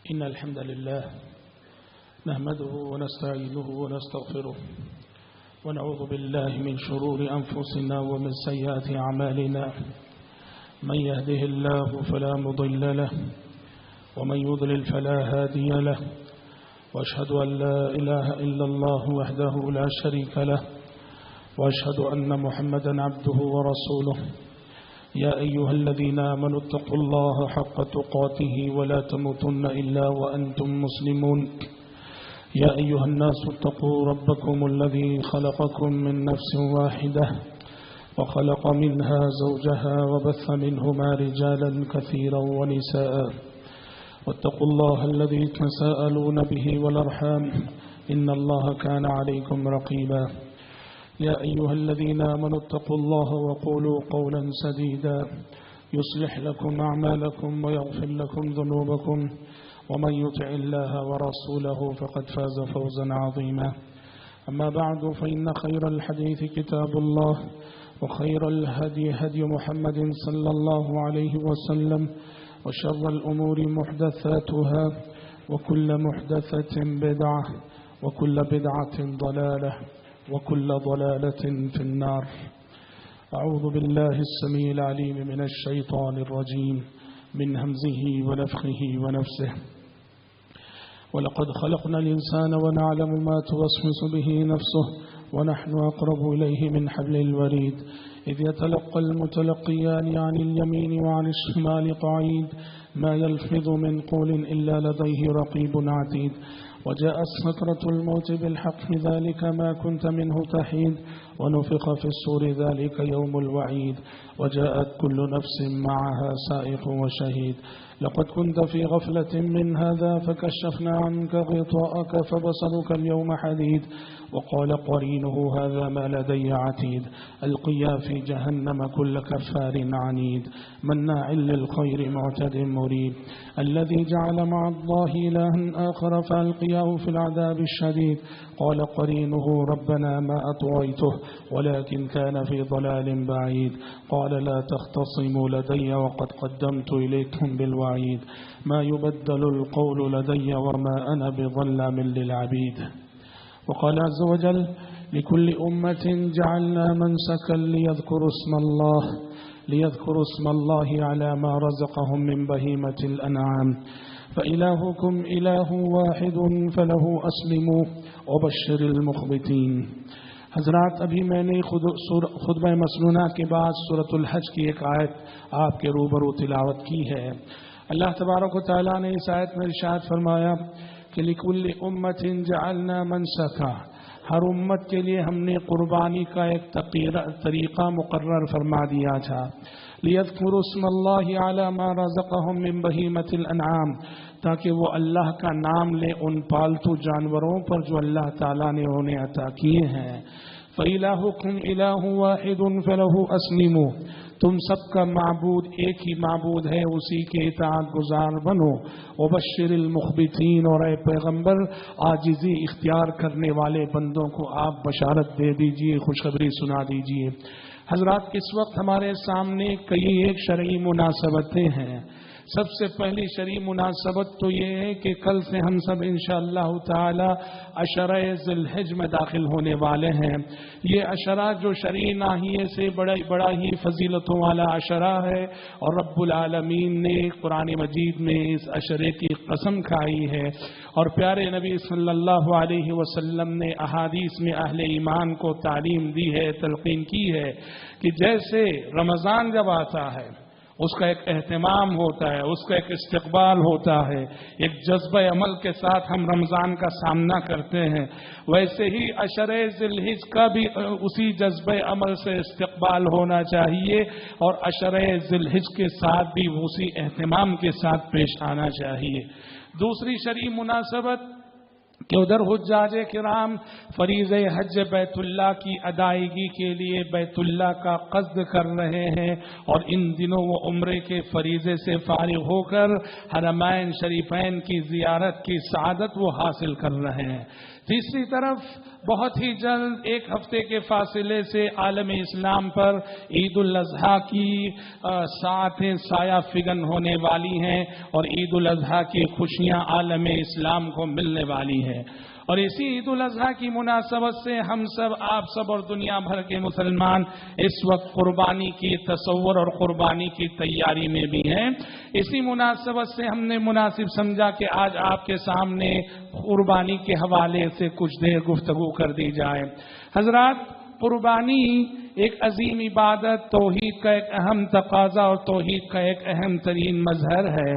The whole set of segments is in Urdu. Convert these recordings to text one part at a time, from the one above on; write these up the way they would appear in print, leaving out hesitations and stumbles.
إن الحمد لله نحمده ونستعينه ونستغفره ونعوذ بالله من شرور أنفسنا ومن سيئات أعمالنا من يهده الله فلا مضل له ومن يضلل فلا هادي له وأشهد أن لا إله إلا الله وحده لا شريك له وأشهد أن محمدا عبده ورسوله يا أيها الذين آمنوا اتقوا الله حق تقاته ولا تموتن إلا وأنتم مسلمون يا أيها الناس اتقوا ربكم الذي خلقكم من نفس واحدة وخلق منها زوجها وبث منهما رجالا كثيرا ونساء واتقوا الله الذي تساءلون به والأرحام إن الله كان عليكم رقيبا يا أيها الذين آمنوا اتقوا الله وقولوا قولا سديدا يصلح لكم أعمالكم ويغفر لكم ذنوبكم ومن يطع الله ورسوله فقد فاز فوزا عظيما أما بعد فإن خير الحديث كتاب الله وخير الهدي هدي محمد صلى الله عليه وسلم وشر الأمور محدثاتها وكل محدثة بدعة وكل بدعة ضلالة وكل ضلالة في النار. أعوذ بالله السميع العليم من الشيطان الرجيم من همزه ونفخه ونفسه. ولقد خلقنا الإنسان ونعلم ما توسوس به نفسه ونحن أقرب إليه من حبل الوريد إذ يتلقى المتلقيان عن اليمين وعن الشمال قعيد ما يلفظ من قول إلا لديه رقيب عتيد وجاءت سكرة الموت بالحق ذلك ما كنت منه تحيد ونفخ في الصور ذلك يوم الوعيد وجاءت كل نفس معها سائق وشهيد لقد كنت في غفلة من هذا فكشفنا عنك غطاءك فبصرك اليوم حديد وقال قرينه هذا ما لدي عتيد ألقيا في جهنم كل كفار عنيد مناع للخير معتد مريب الذي جعل مع الله إلها آخر فألقياه في العذاب الشديد قال قرينه ربنا ما أطويته ولكن كان في ضلال بعيد قال لا تختصموا لدي وقد قدمت إليكم بالوعيد ما يبدل القول لدي وما أنا بظلام للعبيد وقال عز وجل لكل أمة جعلنا منسكا ليذكروا اسم الله على ما رزقهم من بهيمة الأنعام فإلهكم إله واحد فله أسلموا وبشر المخبتين. حضرات ابھی میں نے خطبہ مسنونہ کے بعد سورۃ الحج کی ایک آیت آپ کے روبرو تلاوت کی ہے. اللہ تبارک و تعالیٰ نے اس آیت میں ارشاد فرمایا کہ لِكُلِّ أُمَّةٍ جَعَلْنَا مَنْسَكًا ہر امت کے لیے ہم نے قربانی کا ایک طریقہ مقرر فرما دیا تھا. لِيَذْكُرُوا اسْمَ اللَّهِ عَلَى مَا رَزَقَهُم مِّن بَهِيمَةِ الْأَنْعَامِ تاکہ وہ اللہ کا نام لے ان پالتو جانوروں پر جو اللہ تعالیٰ نے انہیں عطا کیے ہیں. فَإِلَٰهُكُمْ إِلَٰهٌ وَاحِدٌ فَلَهُ أَسْلِمُوا تم سب کا معبود ایک ہی معبود ہے اسی کے اطاعت گزار بنو. وبشر المخبتین اور اے پیغمبر عاجزی اختیار کرنے والے بندوں کو آپ بشارت دے دیجئے خوشخبری سنا دیجئے. حضرات اس وقت ہمارے سامنے کئی ایک شرعی مناسبتیں ہیں. سب سے پہلی شرعی مناسبت تو یہ ہے کہ کل سے ہم سب انشاءاللہ تعالی عشرہ ذی الحج میں داخل ہونے والے ہیں. یہ عشرہ جو شرعی ناحیے سے بڑا ہی فضیلتوں والا عشرہ ہے اور رب العالمین نے قرآن مجید میں اس عشرے کی قسم کھائی ہے اور پیارے نبی صلی اللہ علیہ وسلم نے احادیث میں اہل ایمان کو تعلیم دی ہے تلقین کی ہے کہ جیسے رمضان جب آتا ہے اس کا ایک اہتمام ہوتا ہے اس کا ایک استقبال ہوتا ہے ایک جذبہ عمل کے ساتھ ہم رمضان کا سامنا کرتے ہیں ویسے ہی عشرہ ذی الحج کا بھی اسی جذبہ عمل سے استقبال ہونا چاہیے اور عشرہ ذی الحج کے ساتھ بھی اسی اہتمام کے ساتھ پیش آنا چاہیے. دوسری شرعی مناسبت کہ ادھر حجاج کرام فریضہ حج بیت اللہ کی ادائیگی کے لیے بیت اللہ کا قصد کر رہے ہیں اور ان دنوں وہ عمرے کے فریضے سے فارغ ہو کر حرمین شریفین کی زیارت کی سعادت وہ حاصل کر رہے ہیں. تیسری طرف بہت ہی جلد 1 ہفتے کے فاصلے سے عالم اسلام پر عید الاضحیٰ کی ساعتیں سایہ فگن ہونے والی ہیں اور عید الاضحیٰ کی خوشیاں عالم اسلام کو ملنے والی ہیں. اور اسی عید الاضحیٰ کی مناسبت سے ہم سب، آپ سب اور دنیا بھر کے مسلمان اس وقت قربانی کی تصور اور قربانی کی تیاری میں بھی ہیں. اسی مناسبت سے ہم نے مناسب سمجھا کہ آج آپ کے سامنے قربانی کے حوالے سے کچھ دیر گفتگو کر دی جائے. حضرات، قربانی ایک عظیم عبادت، توحید کا ایک اہم تقاضا اور توحید کا ایک اہم ترین مظہر ہے.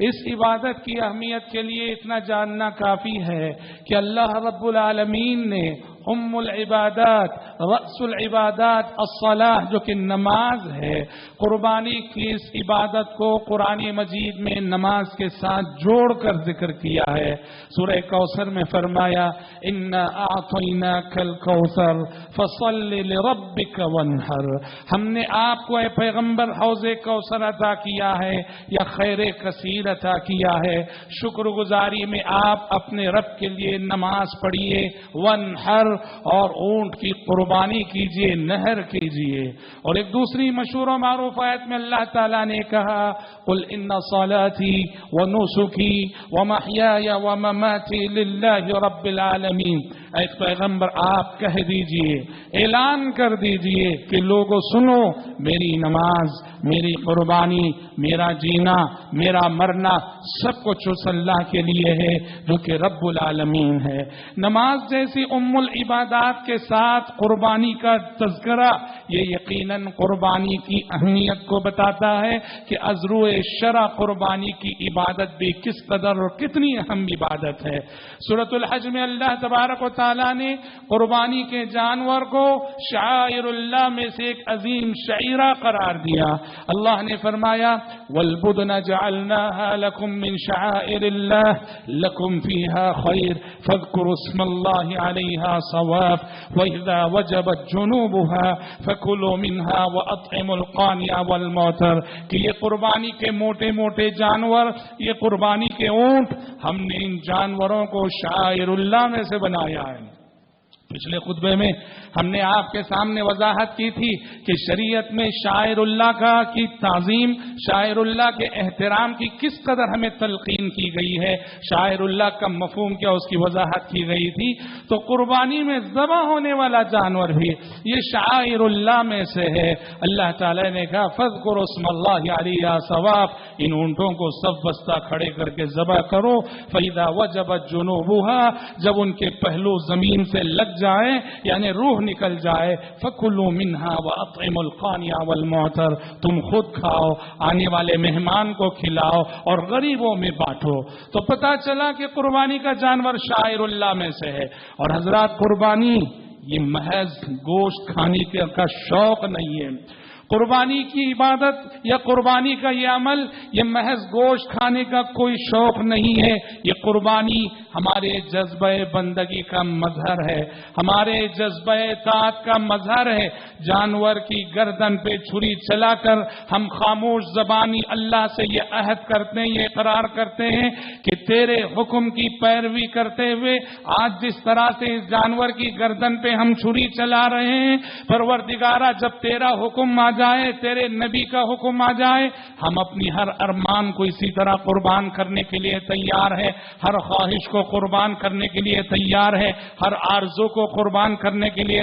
اس عبادت کی اہمیت کے لیے اتنا جاننا کافی ہے کہ اللہ رب العالمین نے ام العبادات، رأس العبادات الصلاۃ، جو کہ نماز ہے، قربانی کی اس عبادت کو قرآن مجید میں نماز کے ساتھ جوڑ کر ذکر کیا ہے. سورہ کوثر میں فرمایا انا اعطیناک الکوثر فصل لربک وانحر. ہم نے آپ کو اے پیغمبر حوض کوثر عطا کیا ہے یا خیر کثیر عطا کیا ہے. شکر گزاری میں آپ اپنے رب کے لیے نماز پڑھیے، وانحر، اور اونٹ کی قربانی کیجئے، نہر کیجئے. اور ایک دوسری مشہور و معروف آیت میں اللہ تعالیٰ نے کہا قل ان صلاتی ونسکی ومحیای ومماتی للہ رب العالمین. اے پیغمبر آپ کہہ دیجئے، اعلان کر دیجئے کہ لوگوں سنو، میری نماز، میری قربانی، میرا جینا، میرا مرنا سب کچھ اس اللہ کے لیے ہے جو کہ رب العالمین ہے. نماز جیسی ام العبادات کے ساتھ قربانی کا تذکرہ یہ یقیناً قربانی کی اہمیت کو بتاتا ہے کہ ازروع شرع قربانی کی عبادت بھی کس قدر اور کتنی اہم عبادت ہے. سورۃ الحج میں اللہ تبارک و تعالیٰ نے قربانی کے جانور کو شعائر اللہ میں سے ایک عظیم شعیرہ قرار دیا. اللہ نے فرمایا والبدن جعلناها لكم من شعائر الله لكم فيها خير فاذكروا اسم الله عليها صواف واذا وجبت جنوبها فكلوا منها واطعموا القانع والمعتر. کہ یہ قربانی کے موٹے موٹے جانور، یہ قربانی کے اونٹ، ہم نے ان جانوروں کو شعائر اللہ میں سے بنایا ہے. پچھلے خطبے میں ہم نے آپ کے سامنے وضاحت کی تھی کہ شریعت میں شاعر اللہ کی تعظیم، شاعر اللہ کے احترام کی کس قدر ہمیں تلقین کی گئی ہے، شاعر اللہ کا مفہوم کیا اس کی وضاحت کی گئی تھی. تو قربانی میں ذبح ہونے والا جانور بھی یہ شاعر اللہ میں سے ہے. اللہ تعالی نے کہا فاذکروا اسم اللہ علیہ صواف، ان اونٹوں کو صف بستہ کھڑے کر کے ذبح کرو. فاذا وجبت جنوبها، جب ان کے پہلو زمین سے لگ جائے یعنی روح نکل جائے، فَكُلُوا مِنْهَا وَأَطْعِمُوا الْقَانِعَ وَالْمُعْتَرَ، تم خود کھاؤ، آنے والے مہمان کو کھلاؤ اور غریبوں میں بانٹو. تو پتہ چلا کہ قربانی کا جانور شاعر اللہ میں سے ہے. اور حضرات، قربانی یہ محض گوشت کھانے کا شوق نہیں ہے. قربانی کی عبادت یا قربانی کا یہ عمل یہ محض گوشت کھانے کا کوئی شوق نہیں ہے. یہ قربانی ہمارے جذبہ بندگی کا مظہر ہے، ہمارے جذبہ اطاعت کا مظہر ہے. جانور کی گردن پہ چھری چلا کر ہم خاموش زبانی اللہ سے یہ عہد کرتے ہیں، یہ اقرار کرتے ہیں کہ تیرے حکم کی پیروی کرتے ہوئے آج جس طرح سے اس جانور کی گردن پہ ہم چھری چلا رہے ہیں، پروردگارہ جب تیرا حکم آ جائے، تیرے نبی کا حکم آ جائے، ہم اپنی ہر ارمان کو اسی طرح قربان کرنے کے لیے تیار ہے، ہر خواہش کو قربان کرنے کے لیے تیار ہے، ہر آرزو کو قربان کرنے کے لیے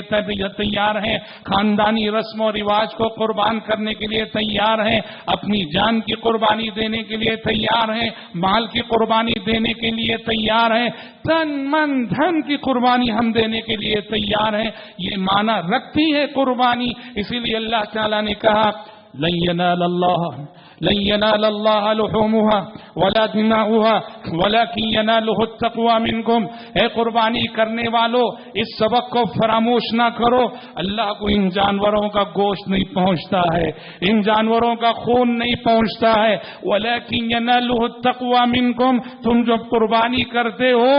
تیار ہے، خاندانی رسم و رواج کو قربان کرنے کے لیے تیار ہے، اپنی جان کی قربانی دینے کے لیے تیار ہے، مال کی قربانی دینے کے لیے تیار ہے، تن من دھن کی قربانی ہم دینے کے لیے تیار ہیں. یہ معنی رکھتی ہے قربانی. اسی لیے اللہ تعالیٰ نے کہا لن ينال الله لحومها ولا دماؤها ولكن يناله التقوى منكم. اے قربانی کرنے والو، اس سبق کو فراموش نہ کرو. اللہ کو ان جانوروں کا گوشت نہیں پہنچتا ہے، ان جانوروں کا خون نہیں پہنچتا ہے. ولكن يناله التقوى منكم. تم جو قربانی کرتے ہو،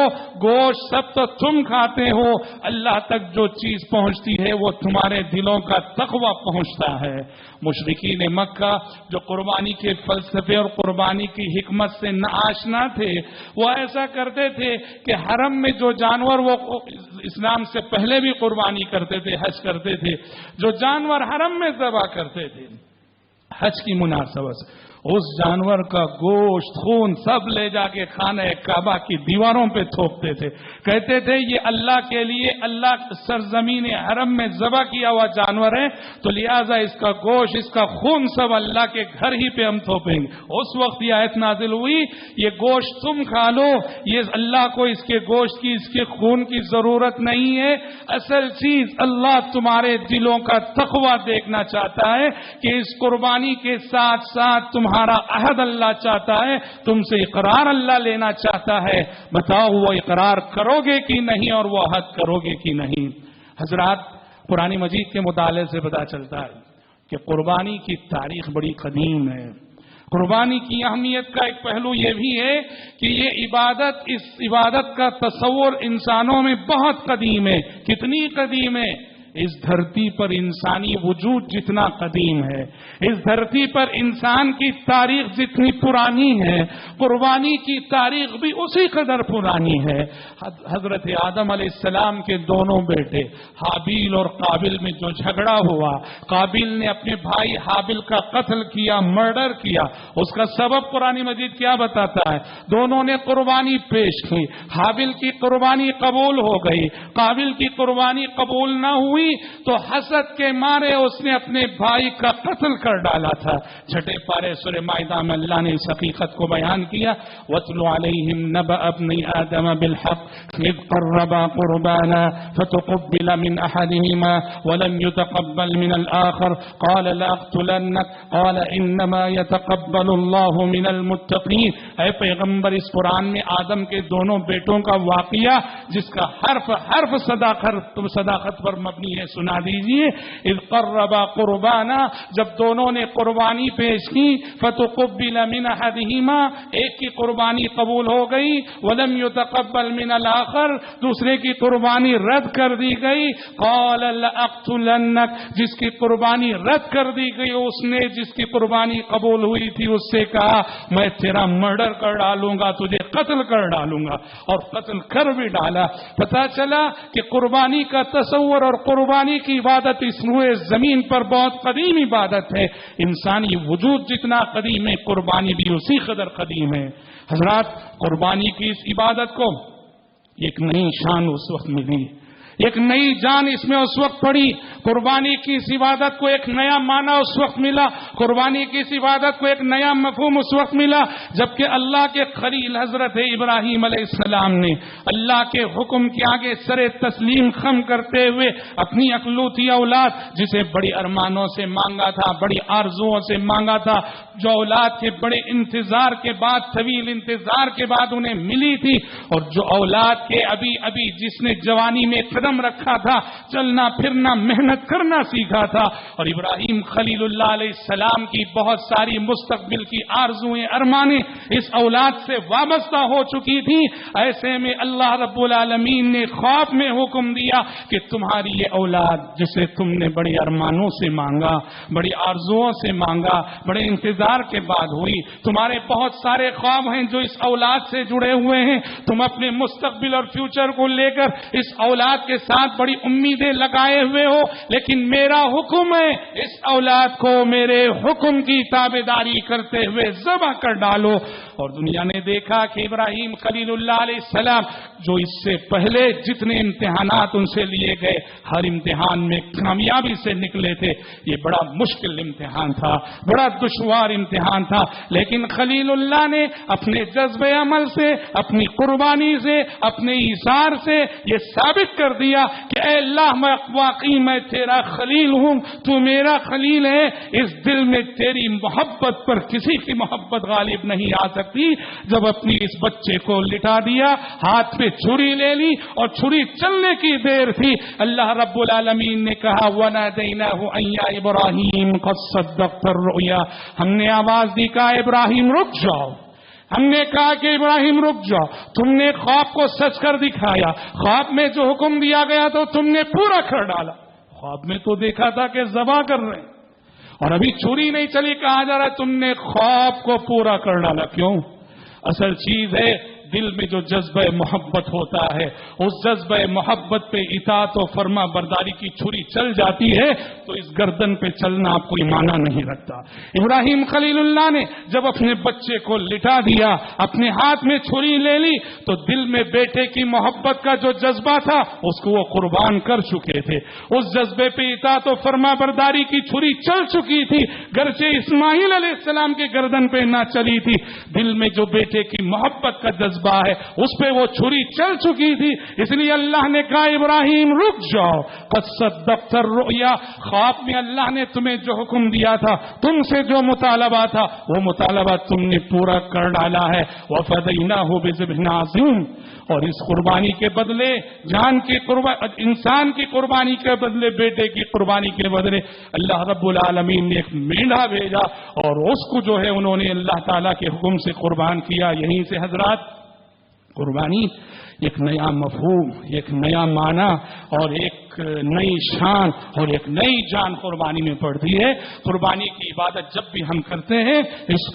گوشت سب تو تم کھاتے ہو، اللہ تک جو چیز پہنچتی ہے وہ تمہارے دلوں کا تقوی پہنچتا ہے. مشرکین مکہ جو قربانی کے فلسفے اور قربانی کی حکمت سے نہ آشنا تھے، وہ ایسا کرتے تھے کہ حرم میں جو جانور وہ اسلام سے پہلے بھی قربانی کرتے تھے، حج کرتے تھے، جو جانور حرم میں ذبح کرتے تھے حج کی مناسبت سے، اس جانور کا گوشت خون سب لے جا کے خانہ کعبہ کی دیواروں پہ تھوپتے تھے، کہتے تھے یہ اللہ کے لیے اللہ سرزمین حرم میں ذبح کیا ہوا جانور ہے، تو لہذا اس کا گوشت اس کا خون سب اللہ کے گھر ہی پہ ہم تھوپیں گے۔ اس وقت یہ آیت نازل ہوئی یہ گوشت تم کھا لو، یہ اللہ کو اس کے گوشت کی اس کے خون کی ضرورت نہیں ہے، اصل چیز اللہ تمہارے دلوں کا تقوی دیکھنا چاہتا ہے کہ اس قربانی کے ساتھ ساتھ تمہارا عہد اللہ چاہتا ہے، تم سے اقرار اللہ لینا چاہتا ہے، بتاؤ وہ اقرار کرو گے کہ نہیں اور وہ عہد کرو گے کہ نہیں۔ حضرات قرآن مجید کے مطالعے سے پتہ چلتا ہے کہ قربانی کی تاریخ بڑی قدیم ہے۔ قربانی کی اہمیت کا ایک پہلو یہ بھی ہے کہ یہ عبادت، اس عبادت کا تصور انسانوں میں بہت قدیم ہے۔ کتنی قدیم ہے؟ اس دھرتی پر انسانی وجود جتنا قدیم ہے، اس دھرتی پر انسان کی تاریخ جتنی پرانی ہے، قربانی کی تاریخ بھی اسی قدر پرانی ہے۔ حضرت آدم علیہ السلام کے دونوں بیٹے حابیل اور قابل میں جو جھگڑا ہوا، قابل نے اپنے بھائی حابل کا قتل کیا، مرڈر کیا، اس کا سبب قرآن مجید کیا بتاتا ہے؟ دونوں نے قربانی پیش کی، حابل کی قربانی قبول ہو گئی، قابل کی قربانی قبول نہ ہوئی تو حسد کے مارے اس نے اپنے بھائی کا قتل کر ڈالا تھا۔ چھٹے پارے سورہ مائدہ میں اللہ نے اس حقیقت کو بیان کیا، وَاتْلُ عَلَيْهِمْ نَبَأَ ابْنَيْ آدَمَ بِالْحَقِّ إِذْ قَرَّبَا قُرْبَانًا فَتُقُبِّلَ مِنْ أَحَدِهِمَا وَلَمْ يُتَقَبَّلْ مِنَ الْآخَرِ قَالَ لَأَقْتُلَنَّكَ قَالَ إِنَّمَا يَتَقَبَّلُ اللَّهُ مِنَ الْمُتَّقِينَ۔ اے پیغمبر اس قرآن میں آدم کے دونوں بیٹوں کا واقعہ جس کا حرف حرف صداقت پر مبنی ہے سنا دیجئے۔ اذ قربا قربانا، جب دونوں نے قربانی پیش کی، فتقبل من احدہما، ایک کی قربانی قبول ہو گئی، ولم يتقبل من الاخر، دوسرے کی قربانی رد کر دی گئی، قال لاقتلنک، جس کی قربانی رد کر دی گئی اس نے جس کی قربانی قبول ہوئی تھی اس سے کہا میں تیرا مرڈر کر ڈالوں گا، تجھے قتل کر ڈالوں گا، اور قتل کر بھی ڈالا۔ پتہ چلا کہ قربانی کا تصور اور قربانی کی عبادت اس روئے زمین پر بہت قدیم عبادت ہے۔ انسانی وجود جتنا قدیم ہے قربانی بھی اسی قدر قدیم ہے۔ حضرات قربانی کی اس عبادت کو ایک نئی شان اس وقت ملی، ایک نئی جان اس میں اس وقت پڑی۔ قربانی کی اس عبادت کو ایک نیا معنی اس وقت ملا، قربانی کی اس عبادت کو ایک نیا مفہوم اس وقت ملا جبکہ اللہ کے خلیل حضرت ابراہیم علیہ السلام نے اللہ کے حکم کے آگے سر تسلیم خم کرتے ہوئے اپنی اکلوتی اولاد جسے بڑی ارمانوں سے مانگا تھا، بڑی آرزوؤں سے مانگا تھا، جو اولاد کے بڑے انتظار کے بعد، طویل انتظار کے بعد انہیں ملی تھی، اور جو اولاد کے ابھی جس نے جوانی میں قدم رکھا تھا، چلنا پھرنا محنت کرنا سیکھا تھا، اور ابراہیم خلیل اللہ علیہ السلام کی بہت ساری مستقبل کی آرزویں ارمانیں اس اولاد سے وابستہ ہو چکی تھی۔ ایسے میں اللہ رب العالمین نے خواب میں حکم دیا کہ تمہاری یہ اولاد جسے تم نے بڑی ارمانوں سے مانگا، بڑی آرزوؤں سے مانگا، بڑے انتظار کے بعد ہوئی، تمہارے بہت سارے خواب ہیں جو اس اولاد سے جڑے ہوئے ہیں، تم اپنے مستقبل اور فیوچر کو لے کر اس اولاد کے ساتھ بڑی امیدیں لگائے ہوئے ہو، لیکن میرا حکم ہے اس اولاد کو میرے حکم کی تابعداری کرتے ہوئے ذبح کر ڈالو۔ اور دنیا نے دیکھا کہ ابراہیم خلیل اللہ علیہ السلام جو اس سے پہلے جتنے امتحانات ان سے لیے گئے ہر امتحان میں کامیابی سے نکلے تھے، یہ بڑا مشکل امتحان تھا، بڑا دشوار امتحان تھا، لیکن خلیل اللہ نے اپنے جذب عمل سے، اپنی قربانی سے، اپنے ایثار سے یہ ثابت کر دیا کہ اے اللہ واقعی میں تیرا خلیل ہوں، تو میرا خلیل ہے، اس دل میں تیری محبت پر کسی کی محبت غالب نہیں آ سکتی۔ جب اپنی اس بچے کو لٹا دیا، ہاتھ پہ چھری لے لی اور چھری چلنے کی دیر تھی، اللہ رب العالمین نے کہا وَنَادَيْنَاهُ أَن يَا إِبْرَاهِيمُ قَدْ صَدَّقْتَ الرُّؤْيَا، ہم نے آواز دی کہا ابراہیم رک جاؤ، ہم نے کہا کہ ابراہیم رک جاؤ، تم نے خواب کو سچ کر دکھایا، خواب میں جو حکم دیا گیا تو تم نے پورا کر ڈالا۔ خواب میں تو دیکھا تھا کہ ذبح کر رہے ہیں اور ابھی چھری نہیں چلی، کہا جا رہا ہے تم نے خواب کو پورا کر ڈالا۔ کیوں؟ اصل چیز ہے دل میں جو جذبہ محبت ہوتا ہے اس جذبہ محبت پہ اطاعت و فرما برداری کی چھری چل جاتی ہے تو اس گردن پہ چلنا آپ کوئی معنی نہیں رکھتا۔ ابراہیم خلیل اللہ نے جب اپنے بچے کو لٹا دیا، اپنے ہاتھ میں چھری لے لی، تو دل میں بیٹے کی محبت کا جو جذبہ تھا اس کو وہ قربان کر چکے تھے۔ اس جذبے پہ اطاعت و فرما برداری کی چھری چل چکی تھی، گرچہ اسماعیل علیہ السلام کے گردن پہ نہ چلی تھی، دل میں جو بیٹے کی محبت کا جذبہ ہے اس پہ وہ چھری چل چکی تھی۔ اس لیے اللہ نے کہا ابراہیم رک جاؤ، قد صدقت الرؤیا، خواب میں اللہ نے تمہیں جو حکم دیا تھا، تم سے جو مطالبہ تھا وہ مطالبہ تم نے پورا کر ڈالا ہے۔ وَفَدَيْنَاهُ بِذِبْحٍ عَظِيمٍ، اور اس قربانی کے بدلے جان کی انسان کی قربانی کے بدلے بیٹے کی قربانی کے بدلے اللہ رب العالمین نے ایک مینڈھا بھیجا اور اس کو جو ہے انہوں نے اللہ تعالیٰ کے حکم سے قربان کیا۔ یہیں سے حضرات قربانی ایک نیا مفہوم، ایک نیا معنی اور ایک نئی شان اور ایک نئی جان قربانی میں پڑتی ہے۔ قربانی کی عبادت جب بھی ہم کرتے ہیں اس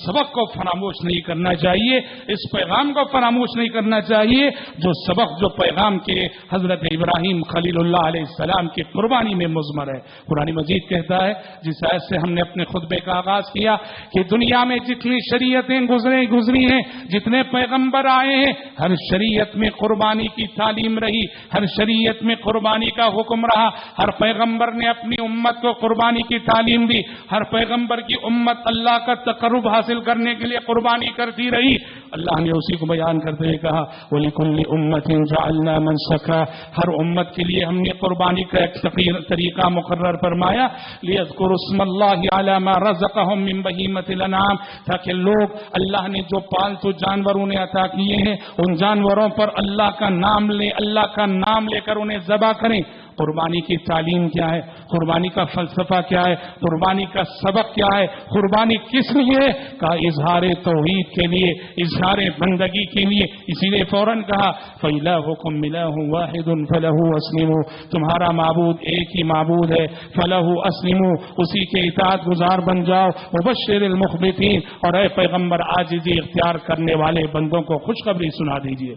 سبق کو فراموش نہیں کرنا چاہیے، اس پیغام کو فراموش نہیں کرنا چاہیے جو سبق جو پیغام کے حضرت ابراہیم خلیل اللہ علیہ السلام کی قربانی میں مضمر ہے۔ قرآن مجید کہتا ہے، جس آیت سے ہم نے اپنے خطبے کا آغاز کیا، کہ دنیا میں جتنی شریعتیں گزری ہیں، جتنے پیغمبر آئے ہیں، ہر شریعت میں قربانی کی تعلیم رہی، ہر شریعت میں قربانی کا حکم رہا، ہر پیغمبر نے اپنی امت کو قربانی کی تعلیم دی، ہر پیغمبر کی امت اللہ کا تقرب حاصل کرنے کے لیے قربانی کرتی رہی۔ اللہ نے اسی کو بیان کرتے ہوئے کہا وَلِكُلِّ أُمَّةٍ جَعَلْنَا مَنسَكًا، ہر امت کے لیے ہم نے قربانی کا ایک طریقہ مقرر فرمایا، لِيَذْكُرُوا اسْمَ اللَّهِ عَلَى مَا رَزَقَهُم مِّن بَهِيمَةِ الْأَنْعَامِ، تاکہ لوگ اللہ نے جو پالتو جانور انہیں عطا کیے ہیں ان جانوروں پر اللہ کا نام لیں، اللہ کا نام لے کر انہیں ذبح کریں۔ قربانی کی تعلیم کیا ہے؟ قربانی کا فلسفہ کیا ہے؟ قربانی کا سبق کیا ہے؟ قربانی کس لیے کا؟ اظہار توحید کے لیے، اظہار بندگی کے لیے۔ اسی لیے فوراً کہا فَإِلَٰهُكُمْ إِلَٰهٌ وَاحِدٌ فَلَهُ أَسْلِمُوا، تمہارا معبود ایک ہی معبود ہے، فَلَهُ أَسْلِمُوا، اسی کے اطاعت گزار بن جاؤ۔ وَبَشِّرِ الْمُخْبِتِينَ، اور اے پیغمبر عاجزی اختیار کرنے والے بندوں کو خوشخبری سنا دیجئے۔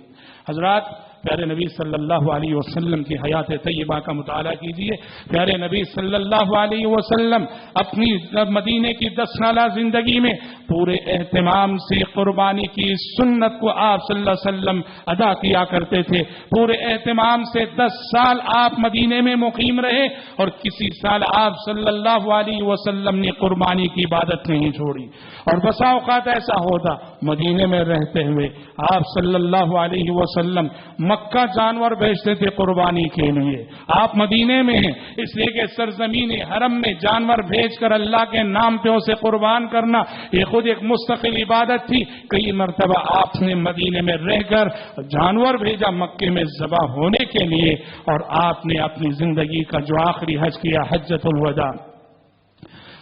حضرات پیارے نبی صلی اللہ علیہ وسلم کی حیات طیبہ کا مطالعہ کیجئے۔ پیارے نبی صلی اللہ علیہ وسلم اپنی مدینے کی 10 سالہ زندگی میں پورے اہتمام سے قربانی کی سنت کو آپ صلی اللہ علیہ وسلم ادا کیا کرتے تھے۔ پورے اہتمام سے 10 سال آپ مدینے میں مقیم رہے اور کسی سال آپ صلی اللہ علیہ وسلم نے قربانی کی عبادت نہیں چھوڑی۔ اور بسا اوقات ایسا ہوتا مدینے میں رہتے ہوئے آپ صلی اللہ علیہ وسلم مکہ جانور بھیجتے تھے قربانی کے لیے۔ آپ مدینے میں ہیں اس لیے کہ سرزمین حرم میں جانور بھیج کر اللہ کے نام پہ اسے قربان کرنا یہ خود ایک مستقل عبادت تھی۔ کئی مرتبہ آپ نے مدینے میں رہ کر جانور بھیجا مکے میں ذبح ہونے کے لیے، اور آپ نے اپنی زندگی کا جو آخری حج کیا حجۃ الوداع،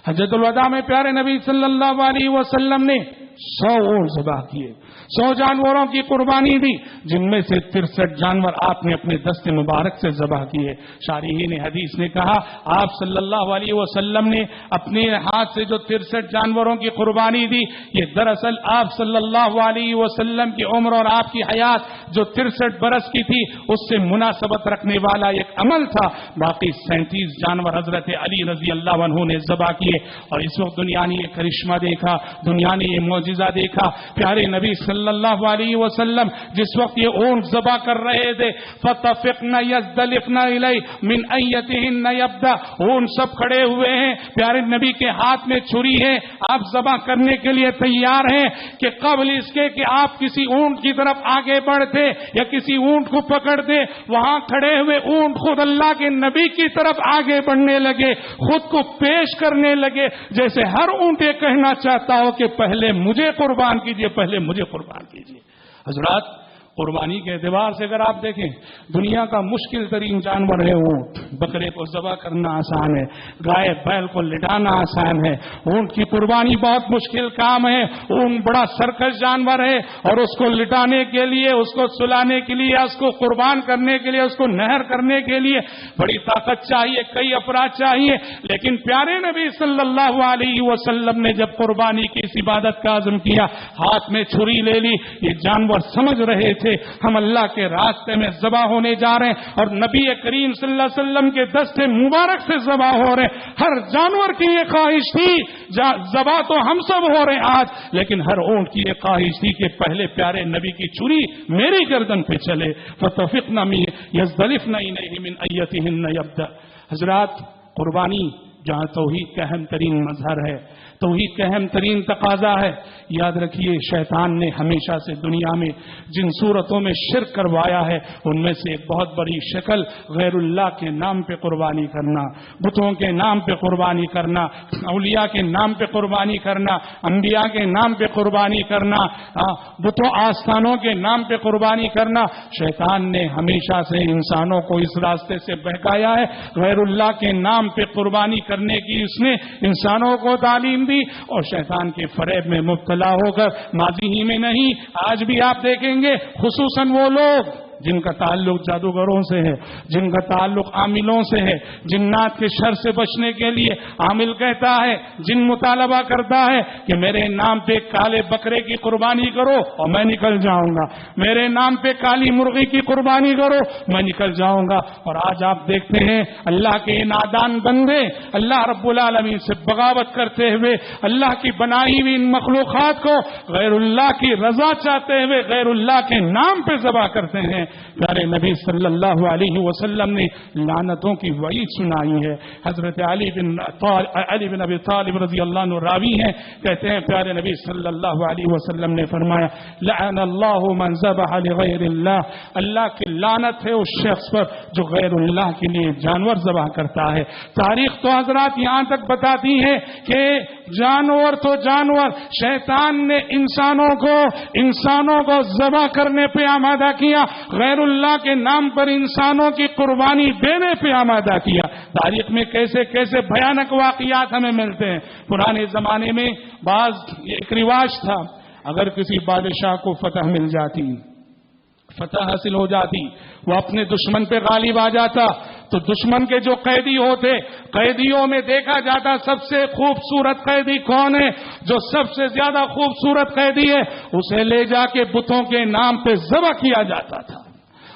حجۃ الوداع میں پیارے نبی صلی اللہ علیہ وسلم نے 100 اونٹ ذبح کیے، 100 جانوروں کی قربانی دی، جن میں سے 63 جانور آپ نے اپنے دست مبارک سے ذبح کیے۔ شارحین حدیث نے کہا آپ صلی اللہ علیہ وسلم نے اپنے ہاتھ سے جو 63 جانوروں کی قربانی دی، یہ دراصل آپ صلی اللہ علیہ وسلم کی عمر اور آپ کی حیات جو 63 برس کی تھی اس سے مناسبت رکھنے والا ایک عمل تھا۔ باقی 37 جانور حضرت علی رضی اللہ عنہ نے ذبح کیے، اور اس وقت دنیا نے یہ کرشمہ دیکھا، دنیا نے یہ معجزہ دیکھا۔ پیارے نبی صلی اللہ علیہ وسلم جس وقت یہ اونٹ ذبح کر رہے تھے فَتَفِقْنَ يَزْدَلِقْنَ إِلَيْهِ مِنْ أَيَّتِهِنَّ يَبْدَأُ، اونٹ سب کھڑے ہوئے ہیں، پیارے نبی کے ہاتھ میں چھری ہے، آپ ذبح کرنے کے لیے تیار ہیں کہ قبل اس کے کہ آپ کسی اونٹ کی طرف آگے بڑھتے یا کسی اونٹ کو پکڑتے، وہاں کھڑے ہوئے اونٹ خود اللہ کے نبی کی طرف آگے بڑھنے لگے، خود کو پیش کرنے لگے، جیسے ہر اونٹ یہ کہنا چاہتا ہو کہ پہلے مجھے قربان کیجئے، پہلے مجھے قربان کیجئے۔ حضرات قربانی کے اعتبار سے اگر آپ دیکھیں دنیا کا مشکل ترین جانور ہے اونٹ. بکرے کو ذبح کرنا آسان ہے, گائے بیل کو لٹانا آسان ہے. اونٹ کی قربانی بہت مشکل کام ہے. اونٹ بڑا سرکش جانور ہے اور اس کو لٹانے کے لیے, اس کو سلانے کے لیے, اس کو قربان کرنے کے لیے, اس کو نہر کرنے کے لیے بڑی طاقت چاہیے, کئی افراد چاہیے. لیکن پیارے نبی صلی اللہ علیہ وسلم نے جب قربانی کی اس عبادت کا عزم کیا, ہاتھ میں چھری لے لی. یہ جانور سمجھ رہے تھے ہم اللہ کے راستے میں ذبح ہونے جا رہے ہیں اور نبی کریم صلی اللہ علیہ وسلم کے دست مبارک سے ذبح ہو رہے ہیں. ہر جانور کی یہ خواہش تھی, ذبح تو ہم سب ہو رہے ہیں آج, لیکن ہر اونٹ کی یہ خواہش تھی کہ پہلے پیارے نبی کی چھری میری گردن پہ چلے. فَتَفِقْنَ يَزْدَلِفْنَ إِلَيْهِ مِنْ أَيَّتِهِنَّ يَبْدَأُ. حضرات, قربانی جہاں توحید کا اہم ترین مظہر ہے, توحید کا اہم ترین تقاضا ہے. یاد رکھیے شیطان نے ہمیشہ سے دنیا میں جن صورتوں میں شرک کروایا ہے ان میں سے ایک بہت بڑی شکل غیر اللہ کے نام پہ قربانی کرنا, بتوں کے نام پہ قربانی کرنا, اولیاء کے نام پہ قربانی کرنا, انبیاء کے نام پہ قربانی کرنا, بتوں آستانوں کے نام پہ قربانی کرنا. شیطان نے ہمیشہ سے انسانوں کو اس راستے سے بہکایا ہے. غیر اللہ کے نام پہ قربانی کرنے کی اس نے انسانوں کو تعلیم دی اور شیطان کے فریب میں مبتلا ہو کر ماضی ہی میں نہیں آج بھی آپ دیکھیں گے خصوصاً وہ لوگ جن کا تعلق جادوگروں سے ہے, جن کا تعلق عاملوں سے ہے, جنات کے شر سے بچنے کے لیے عامل کہتا ہے, جن مطالبہ کرتا ہے کہ میرے نام پہ کالے بکرے کی قربانی کرو اور میں نکل جاؤں گا, میرے نام پہ کالی مرغی کی قربانی کرو میں نکل جاؤں گا. اور آج آپ دیکھتے ہیں اللہ کے نادان بندے اللہ رب العالمین سے بغاوت کرتے ہوئے اللہ کی بنائی ہوئی ان مخلوقات کو غیر اللہ کی رضا چاہتے ہوئے غیر اللہ کے نام پہ ذبح کرتے ہیں. پیارے نبی صلی اللہ علیہ وسلم نے لعنتوں کی وعید سنائی ہے. حضرت علی بن ابی طالب رضی اللہ عنہ راوی ہیں, کہتے ہیں پیارے نبی صلی اللہ علیہ وسلم نے فرمایا لعن اللہ من ذبح لغیر اللہ, اللہ کی لعنت ہے اس شخص پر جو غیر اللہ کے لیے جانور ذبح کرتا ہے. تاریخ تو حضرات یہاں تک بتاتی ہے کہ جانور تو جانور, شیطان نے انسانوں کو ذبح کرنے پہ آمادہ کیا, غیر اللہ کے نام پر انسانوں کی قربانی دینے پہ آمادہ کیا. تاریخ میں کیسے کیسے بھیانک واقعات ہمیں ملتے ہیں. پرانے زمانے میں ایک رواج تھا, اگر کسی بادشاہ کو فتح مل جاتی, فتح حاصل ہو جاتی, وہ اپنے دشمن پہ غالب آ جاتا تو دشمن کے جو قیدی ہوتے, قیدیوں میں دیکھا جاتا سب سے خوبصورت قیدی کون ہے, جو سب سے زیادہ خوبصورت قیدی ہے اسے لے جا کے بتوں کے نام پہ ذبح کیا جاتا تھا.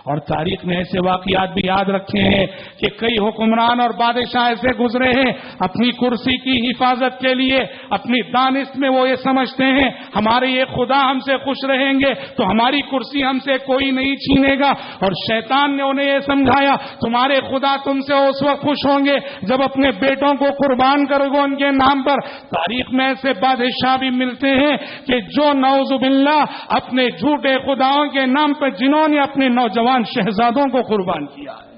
اور تاریخ نے ایسے واقعات بھی یاد رکھے ہیں کہ کئی حکمران اور بادشاہ ایسے گزرے ہیں اپنی کرسی کی حفاظت کے لیے, اپنی دانست میں وہ یہ سمجھتے ہیں ہمارے یہ خدا ہم سے خوش رہیں گے تو ہماری کرسی ہم سے کوئی نہیں چھینے گا. اور شیطان نے انہیں یہ سمجھایا تمہارے خدا تم سے اس وقت خوش ہوں گے جب اپنے بیٹوں کو قربان کرو گے ان کے نام پر. تاریخ میں ایسے بادشاہ بھی ملتے ہیں کہ جو نعوذ باللہ اپنے جھوٹے خداؤں کے نام پر جنہوں نے اپنے نوجوان شہزادوں کو قربان کیا ہے.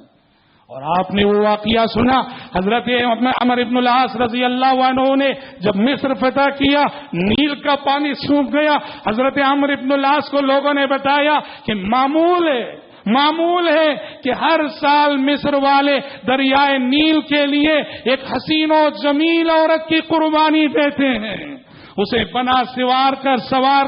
اور آپ نے وہ واقعہ سنا حضرت عمر بن العاص رضی اللہ عنہ نے جب مصر فتح کیا, نیل کا پانی سوکھ گیا. حضرت عمر بن العاص کو لوگوں نے بتایا کہ معمول ہے کہ ہر سال مصر والے دریائے نیل کے لیے ایک حسین و جمیل عورت کی قربانی دیتے ہیں. اسے سوار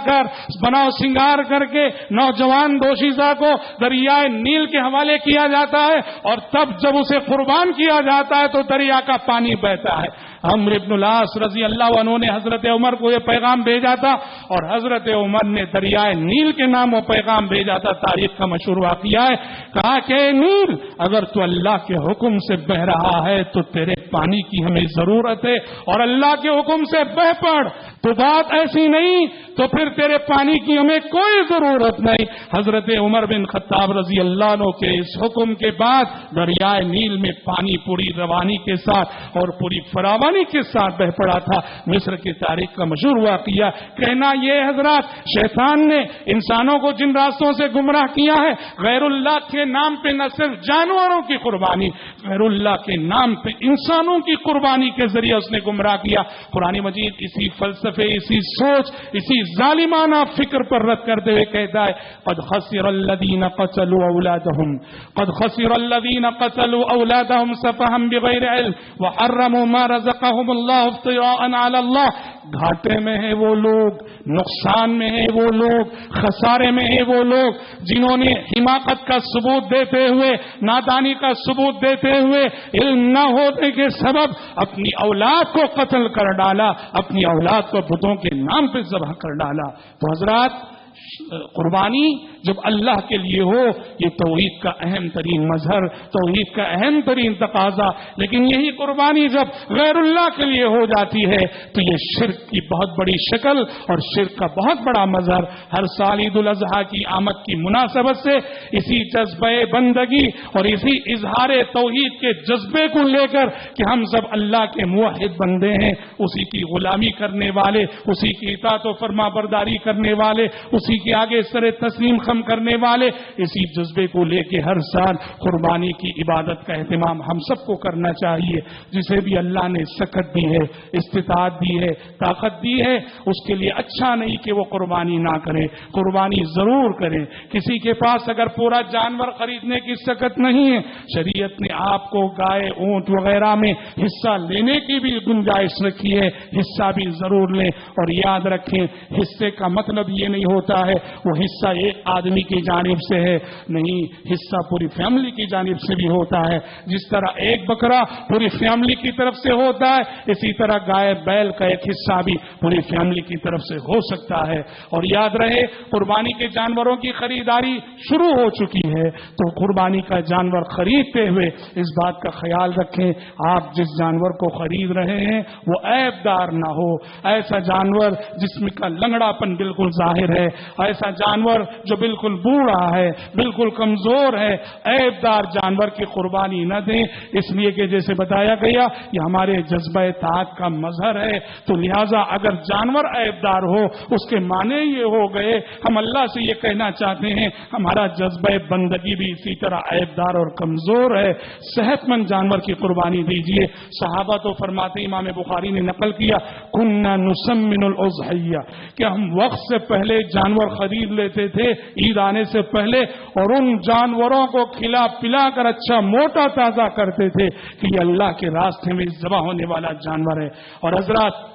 کر بناؤ سنگار کر کے نوجوان دوشیزہ کو دریائے نیل کے حوالے کیا جاتا ہے اور تب جب اسے قربان کیا جاتا ہے تو دریا کا پانی بہتا ہے. عمرو بن العاص رضی اللہ عنہ نے حضرت عمر کو یہ پیغام بھیجا تھا اور حضرت عمر نے دریائے نیل کے نام وہ پیغام بھیجا تھا. تاریخ کا مشہور واقعہ ہے, کہا کہ نیل اگر تو اللہ کے حکم سے بہ رہا ہے تو تیرے پانی کی ہمیں ضرورت ہے اور اللہ کے حکم سے بہ پڑ, تو بات ایسی نہیں تو پھر تیرے پانی کی ہمیں کوئی ضرورت نہیں. حضرت عمر بن خطاب رضی اللہ عنہ کے اس حکم کے بعد دریائے نیل میں پانی پوری روانی کے ساتھ اور پوری فراوانی کے ساتھ بہ پڑا تھا. مصر کی تاریخ کا مشہور واقعہ. کہنا یہ حضرات شیطان نے انسانوں کو جن راستوں سے گمراہ کیا ہے, غیر اللہ کے نام پہ نہ صرف جانوروں کی قربانی, غیر اللہ کے نام پہ انسان مسلمانوں کی قربانی کے ذریعے اس نے گمراہ کیا. قرآن مجید اسی فلسفے، اسی سوچ، اسی ظالمانہ فکر پر رد کرتے ہوئے کہتا ہے قد خسر الذین قتلوا اولادهم قد خسر الذین قتلوا اولادهم سفہا بغیر علم وحرموا ما رزقهم اللہ افتراء علی اللہ. گھاٹے میں ہیں وہ لوگ، نقصان میں ہیں وہ لوگ، خسارے میں ہیں وہ لوگ جنہوں نے حماقت کا ثبوت دیتے ہوئے، نادانی کا ثبوت دیتے ہوئے، علم نہ ہونے کے سبب اپنی اولاد کو قتل کر ڈالا، اپنی اولاد کو بتوں کے نام پہ ذبح کر ڈالا. تو حضرات، قربانی جب اللہ کے لیے ہو یہ توحید کا اہم ترین مظہر، توحید کا اہم ترین تقاضا. لیکن یہی قربانی جب غیر اللہ کے لیے ہو جاتی ہے تو یہ شرک کی بہت بڑی شکل اور شرک کا بہت بڑا مظہر. ہر سال عید الاضحیٰ کی آمد کی مناسبت سے اسی جذبہ بندگی اور اسی اظہار توحید کے جذبے کو لے کر کہ ہم سب اللہ کے موحد بندے ہیں، اسی کی غلامی کرنے والے، اسی کی اطاعت و فرما برداری کرنے والے، اسی کے آگے سر تسلیم خم کرنے والے، اسی جذبے کو لے کے ہر سال قربانی کی عبادت کا اہتمام ہم سب کو کرنا چاہیے. جسے بھی اللہ نے سکت دی ہے، استطاعت دی ہے، طاقت دی ہے، اس کے لیے اچھا نہیں کہ وہ قربانی نہ کرے، قربانی ضرور کرے. کسی کے پاس اگر پورا جانور خریدنے کی سکت نہیں ہے، شریعت نے آپ کو گائے، اونٹ وغیرہ میں حصہ لینے کی بھی گنجائش رکھی ہے، حصہ بھی ضرور لیں. اور یاد رکھیں، حصے کا مطلب یہ نہیں ہوتا ہے وہ حصہ ایک آدمی کی جانب سے ہے، نہیں، حصہ پوری فیملی کی جانب سے بھی ہوتا ہے. جس طرح ایک بکرا پوری فیملی کی طرف سے ہوتا ہے، اسی طرح گائے بیل کا ایک حصہ بھی پوری فیملی کی طرف سے ہو سکتا ہے. اور یاد رہے، قربانی کے جانوروں کی خریداری شروع ہو چکی ہے، تو قربانی کا جانور خریدتے ہوئے اس بات کا خیال رکھیں آپ جس جانور کو خرید رہے ہیں وہ عیب دار نہ ہو. ایسا جانور جس میں کا لنگڑا پن بالکل ظاہر ہے، ایسا جانور جو بالکل بوڑھا ہے، بالکل کمزور ہے، عیب دار جانور کی قربانی نہ دیں. اس لیے کہ جیسے بتایا گیا یہ ہمارے جذبہ اطاعت کا مظہر ہے. تو لہٰذا اگر جانور عیب دار ہو اس کے معنی یہ ہو گئے ہم اللہ سے یہ کہنا چاہتے ہیں ہمارا جذبہ بندگی بھی اسی طرح عیب دار اور کمزور ہے. صحت مند جانور کی قربانی دیجیے. صحابہ تو فرماتے، امام بخاری نے نقل کیا، کننا نسمن الاضحیہ، کہ ہم وقت سے پہلے جانور خرید لیتے تھے عید آنے سے پہلے، اور ان جانوروں کو کھلا پلا کر اچھا موٹا تازہ کرتے تھے کہ یہ اللہ کے راستے میں ذبح ہونے والا جانور ہے. اور حضرات،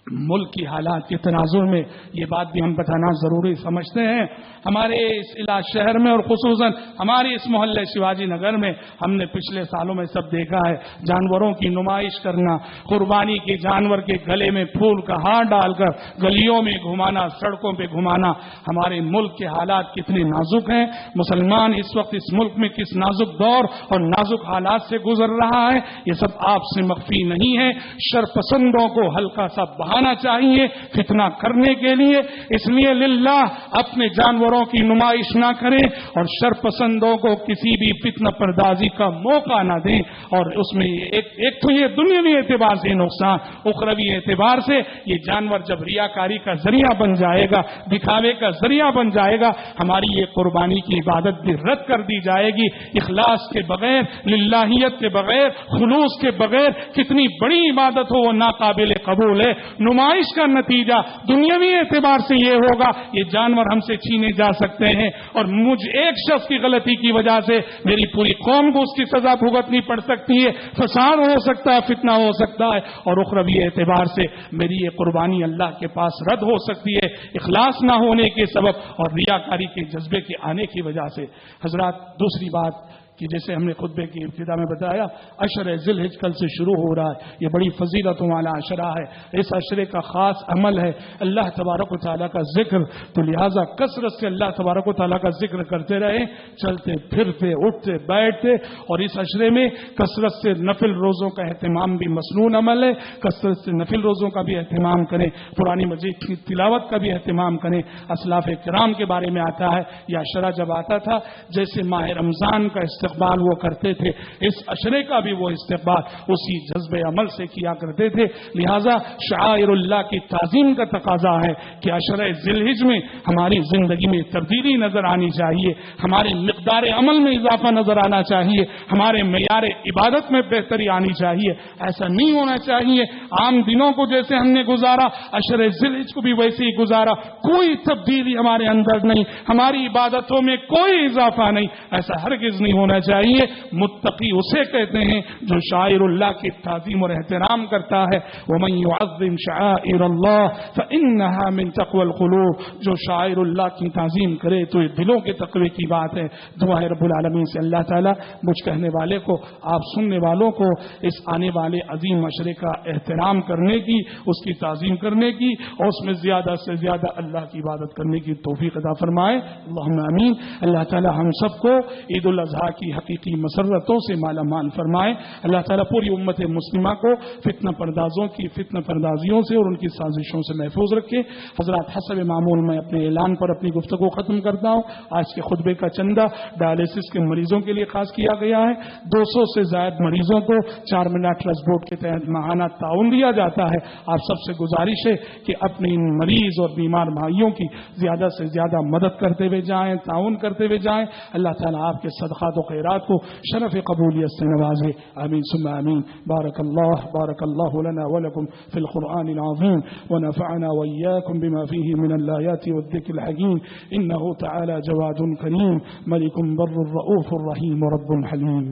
ملک کی حالات کے تناظر میں یہ بات بھی ہم بتانا ضروری سمجھتے ہیں. ہمارے اس شہر میں اور خصوصاً ہمارے اس محلے شیواجی نگر میں ہم نے پچھلے سالوں میں سب دیکھا ہے، جانوروں کی نمائش کرنا، قربانی کے جانور کے گلے میں پھول کا ہار ڈال کر گلیوں میں گھمانا، سڑکوں پہ گھمانا. ہمارے ملک کے حالات کتنے نازک ہیں. مسلمان اس وقت اس ملک میں کس نازک دور اور نازک حالات سے گزر رہا ہے، یہ سب آپ سے مخفی نہیں ہے. شرپسندوں کو ہلکا سا بہانا چاہیے فتنہ کرنے کے لیے. اس لیے للہ اپنے جانوروں کی نمائش نہ کریں اور شرپسندوں کو کسی بھی فتنہ پردازی کا موقع نہ دیں. اور اس میں ایک تو یہ دنیاوی اعتبار سے نقصان، اخروی اعتبار سے یہ جانور جب ریاکاری کا ذریعہ بن جائے گا، دکھاوے کا ذریعہ بن جائے گا، ہماری یہ قربانی کی عبادت بھی رد کر دی جائے گی. اخلاص کے بغیر، للہیت کے بغیر، خلوص کے بغیر کتنی بڑی عبادت ہو وہ ناقابل قبول ہے. نمائش کا نتیجہ دنیاوی اعتبار سے یہ ہوگا یہ جانور ہم سے چھینے جا سکتے ہیں، اور مجھ ایک شخص کی غلطی کی وجہ سے میری پوری قوم کو اس کی سزا بھگتنی پڑ سکتی ہے، فساد ہو سکتا ہے، فتنہ ہو سکتا ہے، اور اخروی اعتبار سے میری یہ قربانی اللہ کے پاس رد ہو سکتی ہے اخلاص نہ ہونے کے سبب اور ریاکاری کے جذبے کے آنے کی وجہ سے. حضرات، دوسری بات کہ جیسے ہم نے خطبے کی ابتدا میں بتایا، عشر ذی الحجہ کل سے شروع ہو رہا ہے. یہ بڑی فضیلتوں والا عشرہ ہے. اس عشرے کا خاص عمل ہے اللہ تبارک و تعالیٰ کا ذکر. تو لہٰذا کثرت سے اللہ تبارک و تعالیٰ کا ذکر کرتے رہیں، چلتے پھرتے اٹھتے بیٹھتے. اور اس عشرے میں کثرت سے نفل روزوں کا اہتمام بھی مسنون عمل ہے. کثرت سے نفل روزوں کا بھی اہتمام کریں، قرآن مجید کی تلاوت کا بھی اہتمام کریں. اسلاف کرام کے بارے میں آتا ہے یہ عشرہ جب آتا تھا جیسے ماہ رمضان کا استقبال وہ کرتے تھے، اس عشرے کا بھی وہ استقبال اسی جذب عمل سے کیا کرتے تھے۔ لہذا شعائر اللہ کی تعظیم کا تقاضا ہے کہ عشرہ ذی الحجہ میں ہماری زندگی میں تبدیلی نظر آنی چاہیے، ہمارے مقدار عمل میں اضافہ نظر آنا چاہیے، ہمارے معیار عبادت میں بہتری آنی چاہیے۔ ایسا نہیں ہونا چاہیے عام دنوں کو جیسے ہم نے گزارا، عشرہ ذی الحجہ کو بھی ویسے ہی گزارا، کوئی تبدیلی ہمارے اندر نہیں، ہماری عبادتوں میں کوئی اضافہ نہیں، ایسا ہرگز نہیں ہونا چاہیے۔ متقی اسے کہتے ہیں جو شاعر اللہ کی تعظیم اور احترام کرتا ہے۔ ومن يعظم شعائر اللہ فانها من تقوى القلوب، جو شاعر اللہ کی تعظیم کرے تو یہ دلوں کے تقوی کی بات ہے۔ دعا ہے رب العالمین سے اللہ تعالیٰ مجھ کہنے والے کو، آپ سننے والوں کو اس آنے والے عظیم عشرے کا احترام کرنے کی، اس کی تعظیم کرنے کی اور اس میں زیادہ سے زیادہ اللہ کی عبادت کرنے کی توفیق عطا فرمائے، اللہم آمین۔ اللہ تعالیٰ ہم سب کو عید الاضحیٰ کی حقیقی مسرتوں سے مالا مال فرمائے۔ اللہ تعالیٰ پوری امت مسلمہ کو فتنہ پردازوں کی فتنہ پردازیوں سے اور ان کی سازشوں سے محفوظ رکھے۔ حضرات حسب معمول میں اپنے اعلان پر اپنی گفتگو ختم کرتا ہوں۔ آج کے خطبے کا چندہ ڈائلسس کے مریضوں کے لیے خاص کیا گیا ہے۔ 200 سے زائد مریضوں کو 4 مینار ٹرسٹ بورڈ کے تحت ماہانہ تعاون دیا جاتا ہے۔ آپ سب سے گزارش ہے کہ اپنے ان مریض اور بیمار بھائیوں کی زیادہ سے زیادہ مدد کرتے ہوئے جائیں، تعاون کرتے ہوئے جائیں۔ اللہ تعالیٰ آپ کے صدقات و خیرات کو شرف قبولیت سے نوازے، آمین ثم آمین۔ بارک اللہ لنا ولکم فی القرآن العظیم ونفعنا وإياكم بما فيه من الآيات والذكر الحكيم إنه تعالى جواد كريم ملك بر رؤوف رحيم رب حليم۔